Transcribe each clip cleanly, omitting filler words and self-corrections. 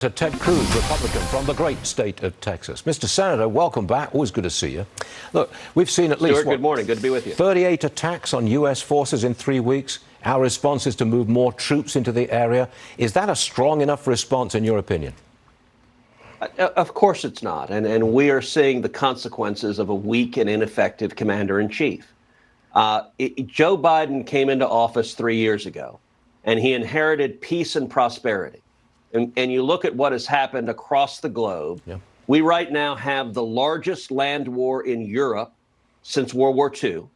To Ted Cruz, Republican from the great state of Texas. Mr. Senator, welcome back. Always good to see you. Look, we've seen at least, good morning. Good to be with you. 38 attacks on U.S. forces in 3 weeks. Our response is to move more troops into the area. Is that a strong enough response, in your opinion? Of course it's not. And we are seeing the consequences of a weak and ineffective commander-in-chief. Joe Biden came into office 3 years ago, and he inherited peace and prosperity. And you look at what has happened across the globe. Yeah. We right now have the largest land war in Europe since World War II.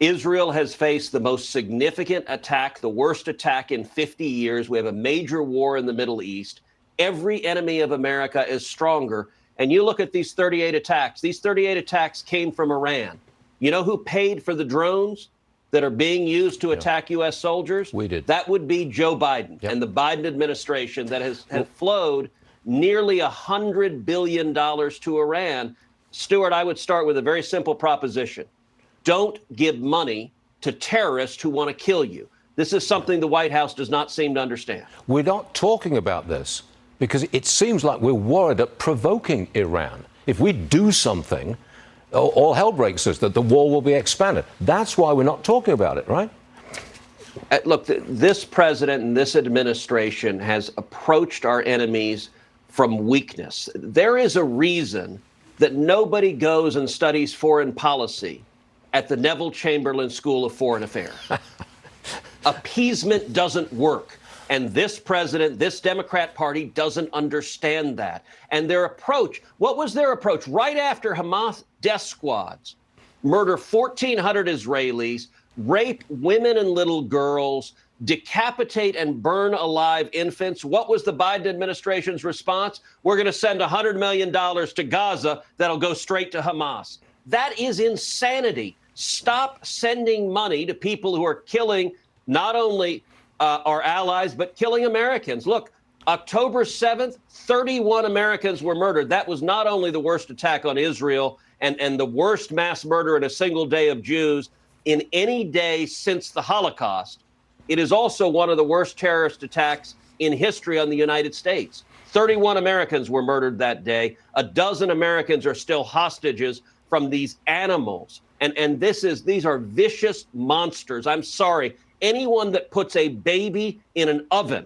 Israel has faced the most significant attack, the worst attack in 50 years. We have a major war in the Middle East. Every enemy of America is stronger. And you look at these 38 attacks. These 38 attacks came from Iran. You know who paid for the drones that are being used to attack U.S. soldiers? We did. That would be Joe Biden and the Biden administration that has flowed nearly $100 billion to Iran. Stuart, I would start with a very simple proposition. Don't give money to terrorists who want to kill you. This is something the White House does not seem to understand. We're not talking about this because it seems like we're worried at provoking Iran. If we do something, all hell breaks loose, that the war will be expanded. That's why we're not talking about it, right? Look, this president and this administration has approached our enemies from weakness. There is a reason that nobody goes and studies foreign policy at the Neville Chamberlain School of Foreign Affairs. Appeasement doesn't work. And this president, this Democrat Party doesn't understand that. And their approach, what was their approach? Right after Hamas death squads murder 1,400 Israelis, rape women and little girls, decapitate and burn alive infants, what was the Biden administration's response? We're going to send $100 million to Gaza that'll go straight to Hamas. That is insanity. Stop sending money to people who are killing not only our allies, but killing Americans. Look, October 7th, 31 Americans were murdered. That was not only the worst attack on Israel and the worst mass murder in a single day of Jews in any day since the Holocaust. It is also one of the worst terrorist attacks in history on the United States. 31 Americans were murdered that day. A dozen Americans are still hostages from these animals. And these are vicious monsters. I'm sorry. Anyone that puts a baby in an oven,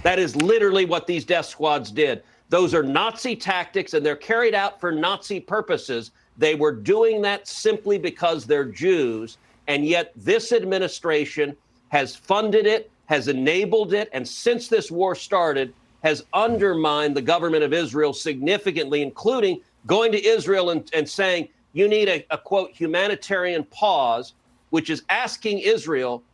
that is literally what these death squads did. Those are Nazi tactics, and they're carried out for Nazi purposes. They were doing that simply because they're Jews, and yet this administration has funded it, has enabled it, and since this war started, has undermined the government of Israel significantly, including going to Israel and saying, you need a, quote, humanitarian pause, which is asking Israel,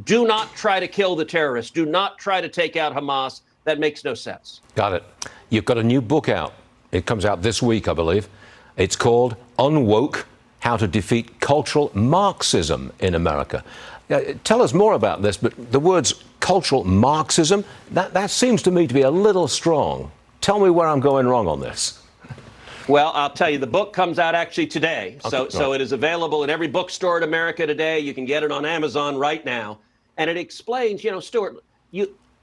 do not try to kill the terrorists. Do not try to take out Hamas. That makes no sense. Got it. You've got a new book out. It comes out this week, I believe. It's called Unwoke, How to Defeat Cultural Marxism in America. Tell us more about this, but the words cultural Marxism, that seems to me to be a little strong. Tell me where I'm going wrong on this. Well, I'll tell you, the book comes out actually today. Okay, so it is available in every bookstore in America today. You can get it on Amazon right now. And it explains, Stuart,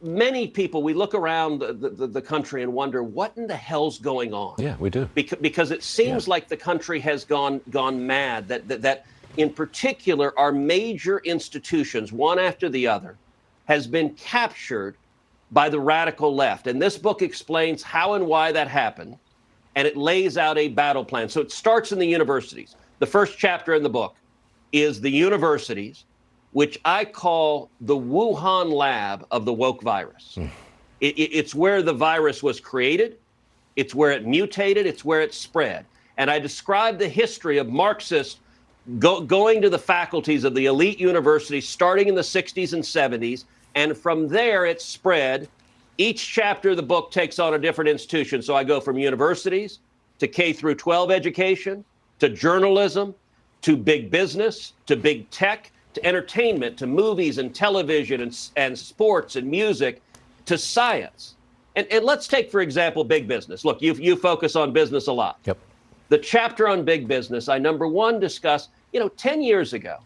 many people, we look around the country and wonder, what in the hell's going on? Yeah, we do. Because it seems like the country has gone mad, that in particular, our major institutions, one after the other, has been captured by the radical left. And this book explains how and why that happened. And it lays out a battle plan. So it starts in the universities. The first chapter in the book is the universities, which I call the Wuhan lab of the woke virus. It's where the virus was created. It's where it mutated. It's where it spread. And I describe the history of Marxists going to the faculties of the elite universities starting in the 60s and 70s. And from there, it spread. Each chapter of the book takes on a different institution. So I go from universities to K through 12 education, to journalism, to big business, to big tech, to entertainment, to movies and television and sports and music, to science. And let's take, for example, big business. Look, you focus on business a lot. Yep. The chapter on big business, I, number one, discuss, 10 years ago,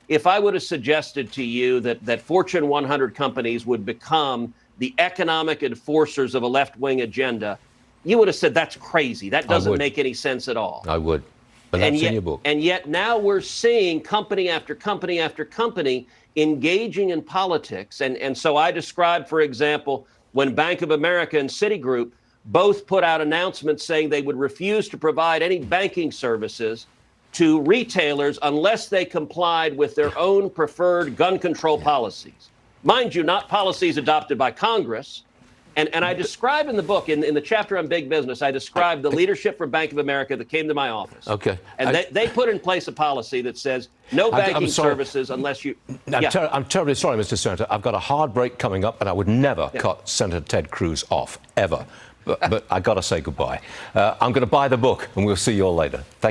if I would have suggested to you that Fortune 100 companies would become the economic enforcers of a left-wing agenda, you would have said that's crazy. That doesn't make any sense at all. I would. But that's in your book. And yet now we're seeing company after company after company engaging in politics. And so I described, for example, when Bank of America and Citigroup both put out announcements saying they would refuse to provide any banking services to retailers unless they complied with their own preferred gun control policies. Mind you, not policies adopted by Congress. And I describe in the book, in the chapter on big business, I describe the leadership from Bank of America that came to my office. Okay. And they put in place a policy that says no banking services unless you... I'm terribly sorry, Mr. Senator. I've got a hard break coming up, and I would never cut Senator Ted Cruz off, ever. But I got to say goodbye. I'm going to buy the book, and we'll see you all later. Thank